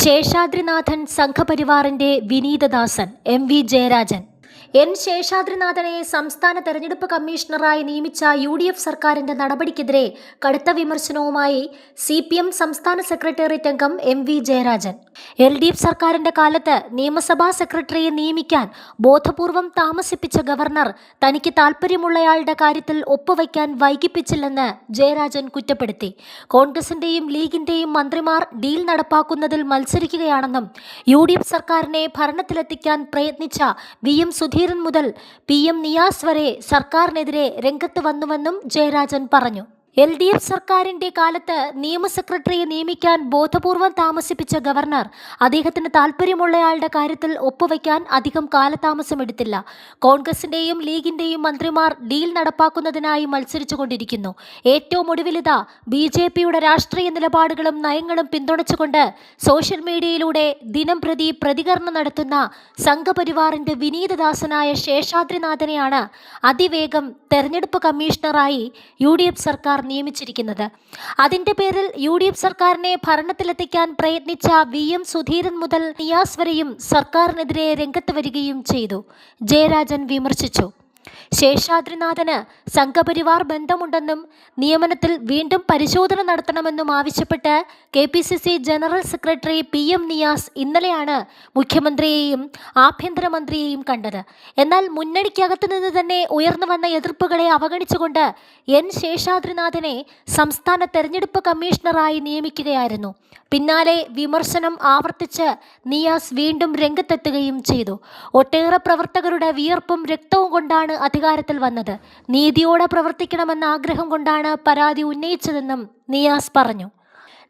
ശേഷാദ്രിനാഥൻ സംഘപരിവാറിന്റെ വിനീതദാസൻ MV. Jayarajan. N. ശേഷാദ്രിനാഥനെ സംസ്ഥാന തെരഞ്ഞെടുപ്പ് കമ്മീഷണറായി നിയമിച്ച യു.ഡി.എഫ് സർക്കാരിന്റെ നടപടിക്കെതിരെ കടുത്ത വിമർശനവുമായി CPM സംസ്ഥാന സെക്രട്ടേറിയറ്റ് അംഗം എം.വി. ജയരാജൻ. LDF സർക്കാരിന്റെ കാലത്ത് നിയമസഭാ സെക്രട്ടറിയെ നിയമിക്കാൻ ബോധപൂർവം താമസിപ്പിച്ച ഗവർണർ തനിക്ക് താൽപ്പര്യമുള്ളയാളുടെ കാര്യത്തിൽ ഒപ്പുവയ്ക്കാൻ വൈകിപ്പിച്ചില്ലെന്ന് ജയരാജൻ കുറ്റപ്പെടുത്തി. കോൺഗ്രസിന്റെയും ലീഗിന്റെയും മന്ത്രിമാർ ഡീൽ നടപ്പാക്കുന്നതിൽ മത്സരിക്കുകയാണെന്നും യു.ഡി.എഫ് സർക്കാരിനെ ഭരണത്തിലെത്തിക്കാൻ പ്രയത്നിച്ച VM സുധീരൻ മുതൽ PM നിയാസ് വരെ സർക്കാരിനെതിരെ രംഗത്ത് വന്നുവെന്നും ജയരാജൻ പറഞ്ഞു. LDF സർക്കാരിന്റെ കാലത്ത് നിയമ സെക്രട്ടറിയെ നിയമിക്കാൻ ബോധപൂർവം താമസിപ്പിച്ച ഗവർണർ അദ്ദേഹത്തിന് താൽപ്പര്യമുള്ളയാളുടെ കാര്യത്തിൽ ഒപ്പുവയ്ക്കാൻ അധികം കാലതാമസമെടുത്തില്ല. കോൺഗ്രസിന്റെയും ലീഗിന്റെയും മന്ത്രിമാർ ഡീൽ നടപ്പാക്കുന്നതിനായി മത്സരിച്ചുകൊണ്ടിരിക്കുന്നു. ഏറ്റവും ഒടുവിലിതാ BJPയുടെ രാഷ്ട്രീയ നിലപാടുകളും നയങ്ങളും പിന്തുണച്ചുകൊണ്ട് സോഷ്യൽ മീഡിയയിലൂടെ ദിനം പ്രതി പ്രതികരണം നടത്തുന്ന സംഘപരിവാറിന്റെ വിനീതദാസനായ ശേഷാദ്രിനാഥനെയാണ് അതിവേഗം തെരഞ്ഞെടുപ്പ് കമ്മീഷണറായി യു.ഡി.എഫ് സർക്കാർ നിയമിച്ചിരിക്കുന്നത്. അതിന്റെ പേരിൽ യു.ഡി.എഫ് സർക്കാരിനെ ഭരണത്തിലെത്തിക്കാൻ പ്രയത്നിച്ച VM സുധീരൻ മുതൽ നിയാസ് വരെയും സർക്കാരിനെതിരെ രംഗത്ത് വരികയും ചെയ്തു. ജയരാജൻ വിമർശിച്ചു. ശേഷാദ്രിനാഥന് സംഘപരിവാർ ബന്ധമുണ്ടെന്നും നിയമനത്തിൽ വീണ്ടും പരിശോധന നടത്തണമെന്നും ആവശ്യപ്പെട്ട് KPCC general secretary PM Niyas ഇന്നലെയാണ് മുഖ്യമന്ത്രിയെയും ആഭ്യന്തരമന്ത്രിയെയും കണ്ടത്. എന്നാൽ മുന്നണിക്കകത്തു നിന്ന് തന്നെ ഉയർന്നു വന്ന എതിർപ്പുകളെ അവഗണിച്ചുകൊണ്ട് N. ശേഷാദ്രിനാഥനെ സംസ്ഥാന തെരഞ്ഞെടുപ്പ് കമ്മീഷണറായി നിയമിക്കുകയായിരുന്നു. പിന്നാലെ വിമർശനം ആവർത്തിച്ച് നിയാസ് വീണ്ടും രംഗത്തെത്തുകയും ചെയ്തു. ഒട്ടേറെ പ്രവർത്തകരുടെ വിയർപ്പും രക്തവും കൊണ്ടാണ് അധികാരത്തിൽ വന്നത്. നീതിയോടെ പ്രവർത്തിക്കണമെന്ന ആഗ്രഹം കൊണ്ടാണ് പരാതി ഉന്നയിച്ചതെന്നും നിയാസ് പറഞ്ഞു.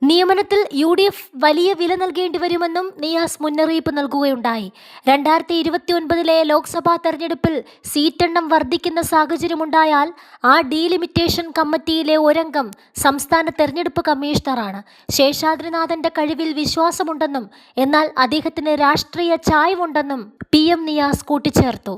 നിയമനത്തിൽ UDF വലിയ വില നൽകേണ്ടി വരുമെന്നും നിയാസ് മുന്നറിയിപ്പ് നൽകുകയുണ്ടായി. 2029 ലോക്സഭാ തെരഞ്ഞെടുപ്പിൽ സീറ്റെണ്ണം വർദ്ധിക്കുന്ന സാഹചര്യമുണ്ടായാൽ ആ ഡീലിമിറ്റേഷൻ കമ്മിറ്റിയിലെ ഒരംഗം സംസ്ഥാന തെരഞ്ഞെടുപ്പ് കമ്മീഷണറാണ്. ശേഷാദ്രിനാഥന്റെ കഴിവിൽ വിശ്വാസമുണ്ടെന്നും എന്നാൽ അദ്ദേഹത്തിന് രാഷ്ട്രീയ ചായ്വുണ്ടെന്നും PM നിയാസ് കൂട്ടിച്ചേർത്തു.